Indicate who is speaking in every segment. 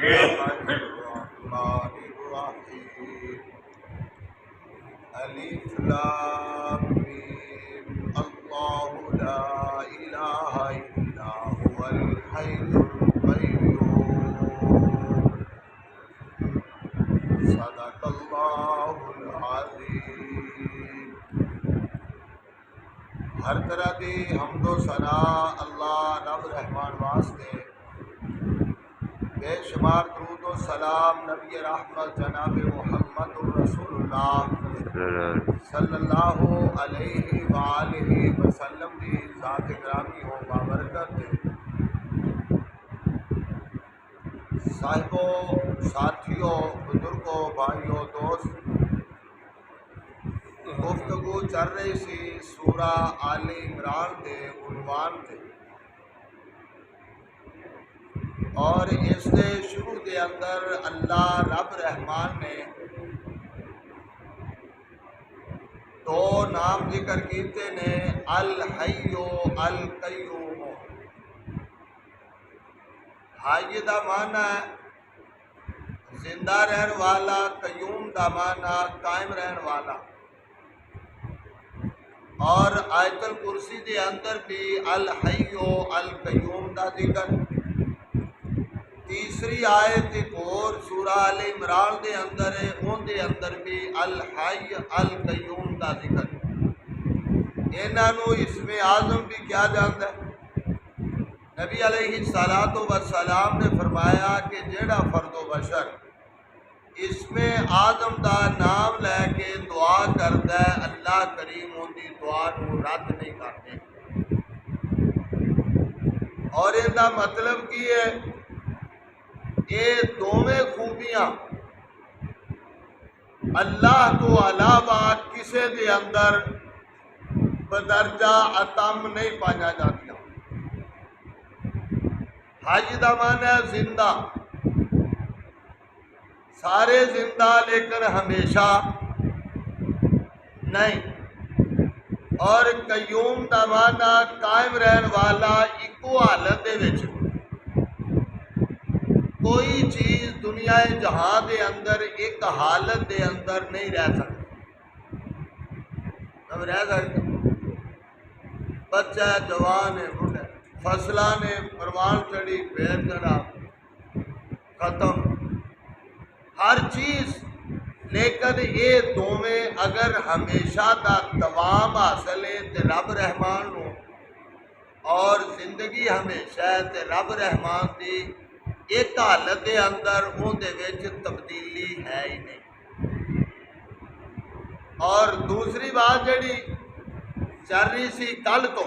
Speaker 1: الف لام میم اللہ لا الہ الا هو الحی القیوم صدق اللہ العظیم۔ ہر طرح دی حمد و ثنا اللہ رب رحمان واسطے، بے شمار درود و سلام نبی رحمت جناب محمد رسول اللہ صلی اللہ علیہ وآلہ وسلم دی ذات گرامی ہو بابرکت ہے۔ صاحبوں، ساتھیوں، بزرگوں، بھائیوں، دوست، گفتگو چل رہی سی سورہ آل عمران دے عنوان تے، اور اس دے شروع دے اندر اللہ رب رحمان نے دو نام ذکر کیتے نے، الحی و القیوم۔ حی دا معنی ہے زندہ رہن والا، قیوم دا معنی قائم رہن والا۔ اور آیت الکرسی دے اندر بھی الحی و القیوم دا ذکر، تیسری آیت ایک اور سورہ آل عمران دے اندر ہے، ان دے اندر بھی الحی القیوم دا ذکر۔ انہاں نو اسم اعظم بھی کیا جاتا ہے۔ نبی علیہ السلام نے فرمایا کہ جیڑا فرد و بشر اسم اعظم دا نام لے کے دعا کرتا ہے، اللہ کریم ان دی دعا نو رد نہیں کرتے۔ اور ان دا مطلب کی ہے، یہ دونوں خوبیاں اللہ تو علاوہ کسے دے اندر بدرجہ اتم نہیں پایا جاتی۔ حی دا معنی ہے زندہ، سارے زندہ لیکن ہمیشہ نہیں۔ اور قیوم دا معنی قائم رہن والا، ایکو حالت دے وچ کوئی چیز دنیا جہاں دے اندر ایک حالت دے اندر نہیں رہ سکتی۔ اب رہ سکتے بچہ ہے، جوان ہے، بڑھا ہے، فصلاں نے پروان چڑھی، پیر چڑھا، ختم ہر چیز۔ لیکن یہ دونوں اگر ہمیشہ دا دوام حاصل ہے تے رب رحمان نو، اور زندگی ہمیشہ ہے تے رب رحمان دی ایک حالت دے اندر ان دے وچ تبدیلی ہے ہی نہیں۔ اور دوسری بات جڑی چل رہی سی کل تو،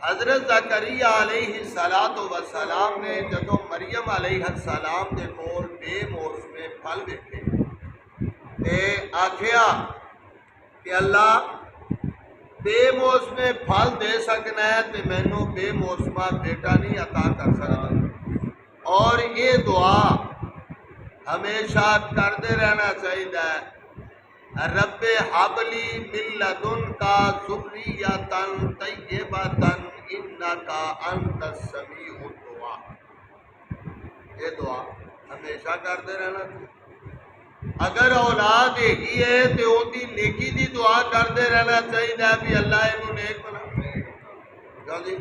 Speaker 1: حضرت زکریا علیہ السلام نے جدو مریم علیہ السلام دے کول بے موسمے پھل ویکھے تے آکھیا کہ اللہ بے موسمے پھل دے سکنا ہے تے مینوں بے موسمہ بیٹا نہیں عطا کر سکتا۔ اور یہ دعا ہمیشہ کرتے رہنا چاہیے، رب حبلی من لدنکا ذریۃ طیبۃ انکا انت السمیع الدعاء۔ یہ دعا ہمیشہ کرتے رہنا چاہیے۔ اگر اولاد ہی ہے تو وہ دی نیکی دی دعا کرتے رہنا چاہیے بھی اللہ انہوں نیک بنا جی۔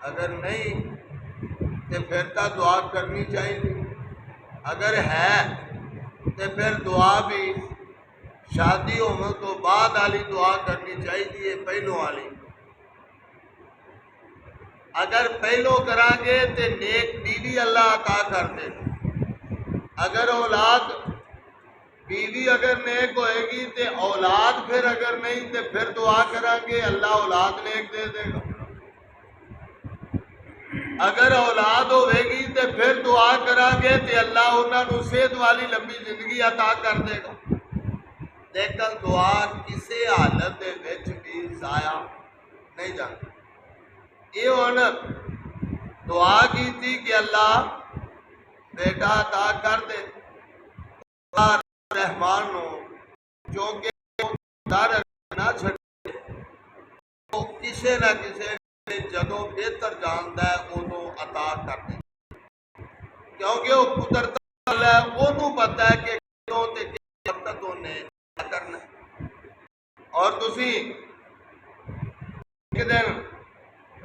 Speaker 1: اگر نہیں تو پھر تو دعا کرنی چاہیے۔ اگر ہے تو پھر دعا بھی شادی ہونے تو بعد والی دعا کرنی چاہیے، پہلو والی۔ اگر پہلو کریں گے تو نیک بیوی اللہ عطا کر دے۔ اگر اولاد بیوی اگر نیک ہوئے گی تو اولاد پھر اگر نہیں تو پھر دعا کریں گے اللہ اولاد نیک دے دے گا۔ اگر اولاد ہوئے گی تو پھر دعا کریں گے تو اللہ انہوں صحت والی لمبی زندگی عطا کر دے گا۔ لیکن دعا کسی حالت دے وچ بھی ضائع نہیں جاتی۔ یہ ہن دعا کی تھی کہ اللہ بیٹا عطا کر دے، رحمان نو کیونکہ در نہ چھڑے، وہ کسے نہ کسے جدوں بہتر جاندا ہے ادوں عطا عطا کر دے، کیونکہ وہ قدرت والا ہے، انہوں پتہ ہے کہ کدوں تے کس وقت انہیں کرنا ہے۔ اور تسی ایک دن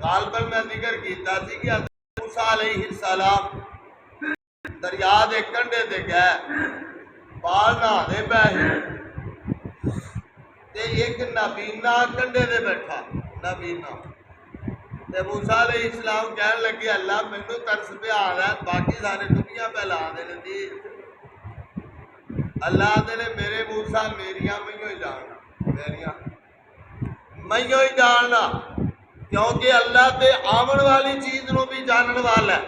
Speaker 1: غالباً میں ذکر کیتا سی کہ حضرت موسیٰ علیہ السلام دریا دے کنڈے تے گئے، بال نہانے پے تے ایک نابینا کنڈے تے بیٹھا، نابینا تے موسیٰ علیہ السلام کہنے لگے اللہ مینوں ترس پہ آ رہا ہے، باقی سارے دنیا پہ لا دے دی، اللہ دے نے میرے موسیٰ میریاں مئیوں ہی جاننا، میریاں مئیوں ہی جاننا، کیونکہ اللہ تے آمن والی چیز نو بھی جانن والا ہے،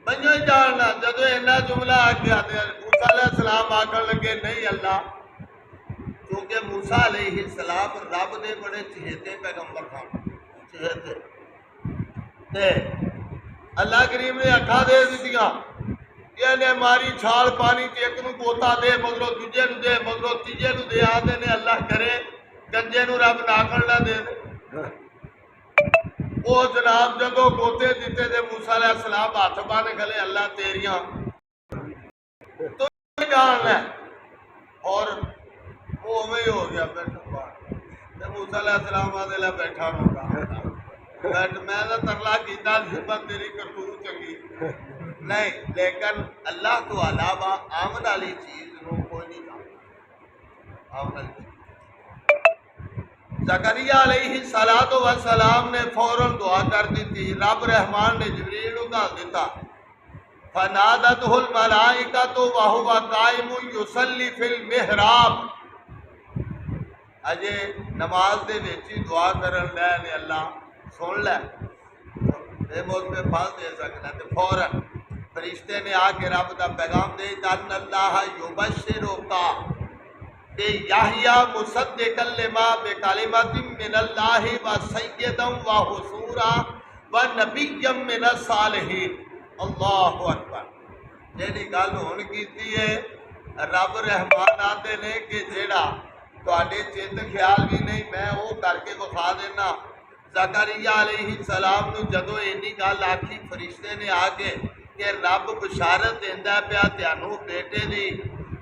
Speaker 1: مئیوں ہی جاننا۔ جدو اینا جملہ آگیا تے موسیٰ علیہ السلام آکر لگے نہیں اللہ، کیونکہ موسیٰ علیہ السلام رب دے بڑے چہتے پیغمبر تھا، چہتے تے اللہ کریم نے اکھا دے دیتیاں کہ انہیں ماری چھال پانی تے ایک نو بوتا دے مگرو دوجے نو دے مگرو تیجے نو دے آدھے نے اللہ کرے گنجے نو رب ناکڑ نہ دے دے۔ وہ جناب جدو گوتے دیتے دے موسیٰ علیہ السلام ہاتھ بانے کھلے اللہ تیریاں تو جان لے، اور وہ ہمیں ہو گیا بیٹھا بار موسیٰ علیہ السلام آدھے لے بیٹھا ہوگا بیٹھ میں نے ترلا کیتا زبان تیری کرتور چنگی نہیں، لیکن اللہ تو علاوہ آمن علی چیز نو کوئی نہیں جانتا، آمن علی چیز۔ زکریا علیہ السلام نے فوراً دعا کر دی تھی، رب رحمان نے جبریل کو گال دیتا فنادتہ الملائکۃ وہو قائم یصلی فی المحراب، اجے نماز دے وچ دعا کرن لے نے اللہ سن لے اے موت پہ پھل دے سکنا، تے فوراً فرشتے نے آ کے رب دا پیغام دے ان اللہ یبشرک یحییٰ مصدقا لما بکلمۃ من اللہ وسیدا وحصورا ونبیا من الصالحین۔ اللہ اکبر، جیڑی گل ہون کیتی ہے رب رحمان آتے نے کہ جیڑا تواڈے چت خیال بھی نہیں میں وہ کر کے بخا دینا۔ زکریا علیہ السلام نو جدو اینی گل آکھی فرشتے نے آ کے کہ رب بشارت دیندا پیا تانوں بیٹے دی،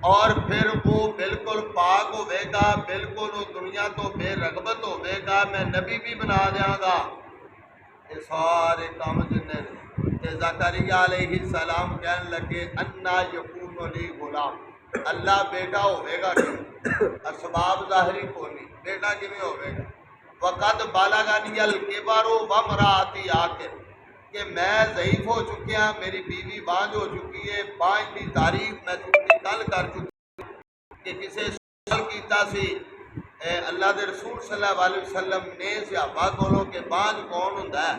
Speaker 1: اور پھر وہ بالکل پاک ہوئے گا، بالکل وہ دنیا تو بے رغبت ہوئے گا، میں نبی بھی بنا دیاں گا، یہ سارے کام جننے کہ زکریا علیہ السلام کہنے لگے انا یکون لی غلام، اللہ بیٹا ہوئے گا کیوں، اسباب ظاہری کو نہیں، بیٹا کیوں ہوئے گا، وقد بالغنی الکبر وامرأتی عاقر، کہ میں ضعیف ہو چکیا، میری بیوی بانج ہو چکی ہے، بانج کی تعریف میں چکی کل کر چکی کہ کسے سوال کیتا سی اللہ دے رسول صلی اللہ علیہ وسلم نے صحابہ کولوں کہ بانج کون ہوندا ہے،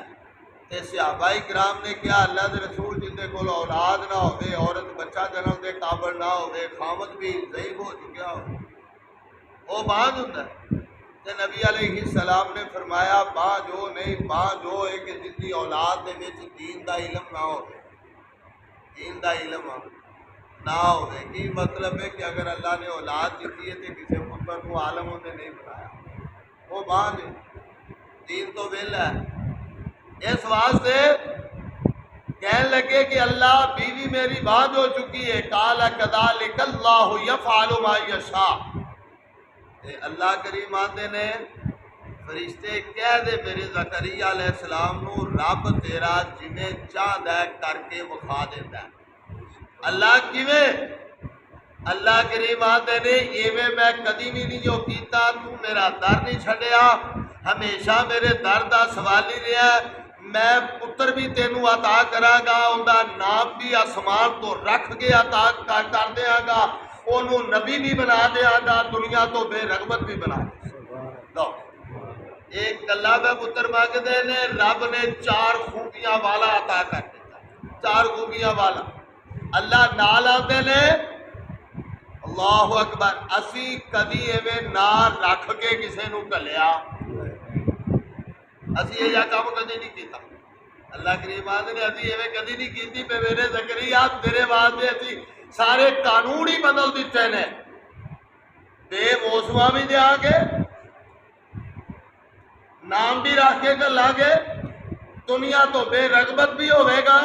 Speaker 1: تے صحابہ کرام نے کیا اللہ دے رسول جن دے کول اولاد نہ ہوئے، عورت بچہ جنم دے قابل نہ ہوئے، خامد بھی ضعیف ہو چکیا ہو، وہ بانج ہوندا ہے۔ تے نبی علیہ السلام نے فرمایا بانج ہو نہیں، بانج ہو ہے کہ جن دی اولاد دے وچ دین دا علم نہ ہوئے، دین دا علم نہ ہوئے، کی مطلب ہے کہ اگر اللہ نے اولاد دیتی ہے تو کسی پتر کو عالم ہونے نہیں بنایا، وہ بانج ہے، دین تو ویلا ہے۔ اس واسطے کہنے لگے کہ اللہ بیوی میری بانج ہو چکی ہے، قال کذالک اللہ یفعل ما یشاء، اللہ کریم آتے نے فرشتے کہہ دے میرے زکریا علیہ السلام نو رب تیرا جویں چاہدا ہے کر کے وکھا دیتا ہے۔ اللہ کیویں؟ اللہ کریم آتے نے ایویں میں کدی بھی نہیں جو کیتا، تو میرا در نہیں چھڈیا، ہمیشہ میرے در دا سوال ہی رہا ہے، میں پتر بھی تینوں عطا کراں گا، اوندا نام بھی آسمان تو رکھ کے عطا کر دیاں گا، انہوں نبی بھی بنا دیاں گا، دنیا تو بے رغبت بھی بنا دو۔ ایک اللہ میں پتر مانگدے نے رب نے 4 خوبیاں والا عطا کر دیتا، 4 خوبیاں والا اللہ نال آتے نے۔ اللہ اکبر، اسی کدی ایویں نہ رکھ کے کسے نو کلیا، اسی یہ کام کدی نہیں کیتا، اللہ کریم آتے نے اسی ایویں کدی نہیں کیتی پہ میرے زکریا تیرے واسطے اسی سارے قانون ہی بدل دیتے نے، بے موسما بھی دیا گے، نام بھی رکھ کے چلا گے، دنیا تو بے رغبت بھی ہوئے گا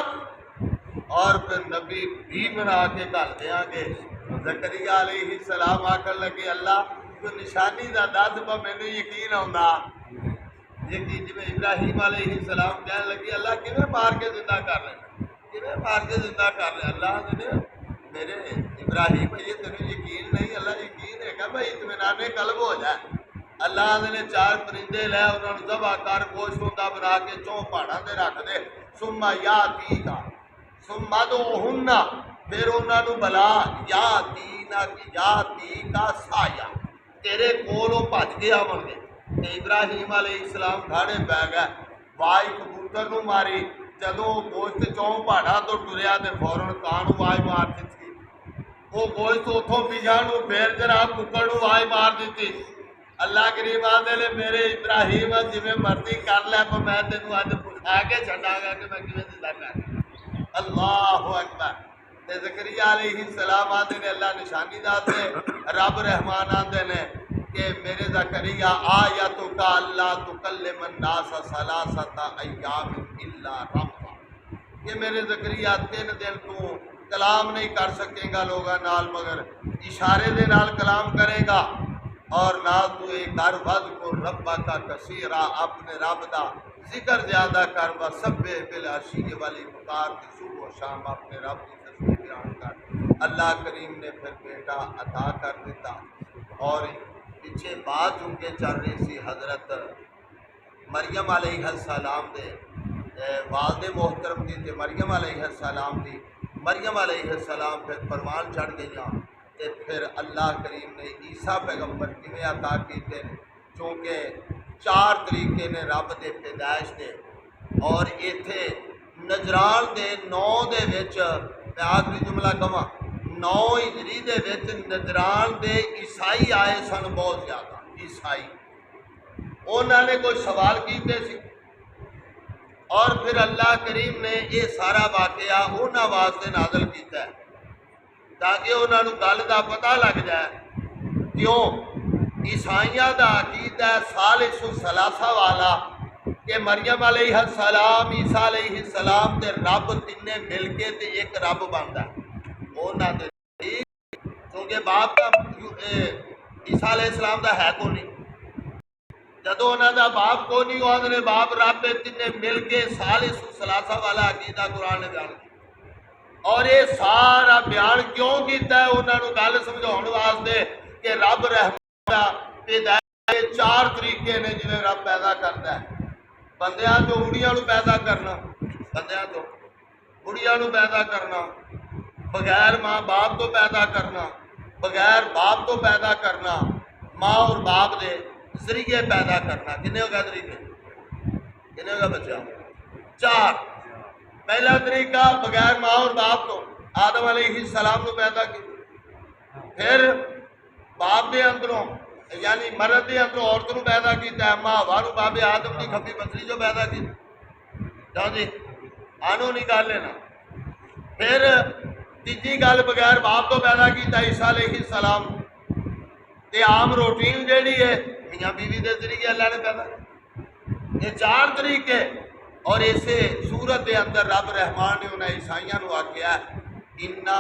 Speaker 1: اور پھر نبی بھی بنا کے گل دیا گے۔ زکریا علیہ السلام آکر لگے اللہ تو نشانی دا دس پا میں نے یقین آندا یقین جی میں ابراہیم علیہ السلام کہنے لگی اللہ کیویں مار کے زندہ کر رہے کیویں مار کے زندہ کر رہے اللہ نے میرے ابراہیم یہ تینوں یقین نہیں اللہ یقین ہے کہ بھائی اطمینان قلب ہو جائے۔ اللہ نے 4 پرندے لے انہوں نے ذبح کر گوشت ہوندہ بنا کے 4 پہاڑاں دے رکھ دے ثم یاتیکا ثم ادعوہن پھر انہوں نے بلا یاتیکا سایہ تیرے کولوں بھج گیا من گئے کہ ابراہیم علیہ السلام کھاڑے پہ گئے وائی کبوتر نو ماری جدوں گوشت 4 پہاڑاں تو ٹریا تے فوراً کان وائی مار دیتی وہ گوشت اتھوں پیچھے نو پھر جناب ککڑ نو وائی مار دیتی۔ اللہ کریم آدھے لے میرے ابراہیم جی میں مرضی کر لے پر میں تینوں آج پوچھا کے چھڑا گا کہ میں کیوں زندہ کر اللہ اکبر۔ تے زکریا علیہ السلام آدھے نے اللہ نشانی داتے رب رحمان آدھے نے کہ میرے زکریا آیتک اللہ تکلم الناس ثلاثۃ ایام الا رمضا کہ میرے زکریا 3 دن تو کلام نہیں کر سکے گا لوگاں نال مگر اشارے دے نال کلام کرے گا اور نہ تو ایک کر وذکر ربک کثیرا اپنے رب دا ذکر زیادہ کر وسبح بالعشی والابکار کہ صبح و شام اپنے رب کی تسبیح بیان کر۔ اللہ کریم نے پھر بیٹا عطا کر دیتا اور پیچھے بات ان کے چل رہی سی حضرت مریم علیہ السلام دے والد محترم دی تے مریم علیہ السلام دی مریم علیہ السلام پھر پروان چڑھ گئیاں تے پھر اللہ کریم نے عیسیٰ پیغمبر کیویں عطا کیتے چونکہ 4 طریقے نے رب دے پیدائش دے اور ایتھے نجران دے 9 دے وچ میں آخری جملہ کہاں 9 ہجری دے وچ نجران دے عیسائی آئے سن بہت زیادہ عیسائی انہوں نے کوئی سوال کیتے سی اور پھر اللہ کریم نے یہ سارا واقعہ انہوں واسطے نازل کیتا ہے تاکہ انہوں نے گل کا پتہ لگ جائے کیوں عیسائیاں دا عقیدہ ثالث ثلاثہ والا کہ مریم علیہ السلام عیسیٰ علیہ السلام تے رب تینے مل کے تے ایک رب بنتا ہے انہوں نے کیونکہ باپ کا عیسیٰ علیہ السلام دا ہے کو نہیں جدو انہوں دا باپ کو نہیں ہوا نے باپ رب تینے مل کے ثالث ثلاثہ والا عقیدہ قرآن نے بیان کیا اور یہ سارا بیان کیوں کیتا ہے انہوں نے گل سمجھاؤن واسطے کہ رب رحمان پیدائش 4 طریقے نے جنہیں رب پیدا کرتا ہے بندیاں تو بڑیاں نو پیدا کرنا بندیاں تو بڑیاں نو پیدا کرنا بغیر ماں باپ تو پیدا کرنا بغیر باپ تو پیدا کرنا ماں اور باپ دے ذریعے پیدا کرنا کتنے ہوگا طریقے کتنے ہوگا بچہ 4 پہلا طریقہ بغیر ماں اور باپ تو آدم علیہ السلام کو پیدا کی پھر باپ دے اندروں یعنی مرد دے اندروں عورت کو پیدا کیتا ہے ماں وارو باب آدم کی کھپی پتری جو پیدا کی جاؤ جی آنو نکال لینا پھر تیجی گل بغیر باپ تو پیدا کیتا عیسیٰ علیہ السلام تے عام روٹین جیڑی ہے میاں بیوی دے ذریعے اللہ نے پیدا یہ 4 طریقے اور اسے صورت دے اندر رب رحمان نے انہیں عیسائیاں نو آکھیا ہے اِنَّا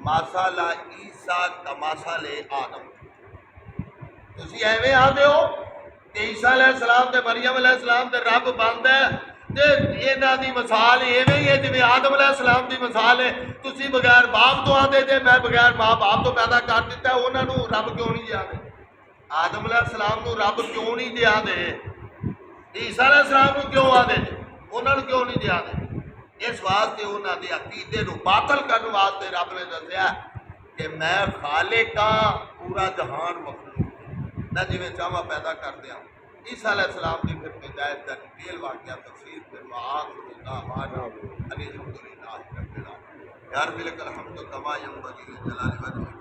Speaker 1: مَثَلَ عیسیٰ کَمَثَلِ آدم تسی ایویں آدھے ہو کہ عیسیٰ علیہ السلام تے مریم علیہ السلام تے رب بند ہے تے انہاں دی مثال ایویں ہی ہے جویں آدم علیہ السلام دی مثال ہے تسی بغیر باپ تو آندے تے میں بغیر ماں باپ تو پیدا کر دیتا ہے انہاں نو رب کیوں نہیں دیا دے آدم علیہ السلام نو رب کیوں نہیں دیا دے عیسیٰ علیہ السلام نو کیوں آدھے انہاں نو کیوں نہیں دیا دے اس واسطے انہاں دے عقیدے نو باطل کرنے واسطے رب نے دسیا کہ میں خالق ہاں پورا جہان مخلوق میں جویں چاہواں پیدا کر دیا عیسیٰ علیہ السلام کی پھر ہدایت کا ڈیٹیل واقعہ تفسیر پھر معاذ اللہ علی الحمدللہ رب العالمین یار ملک الحمد کما ینبغی لجلال وجہہ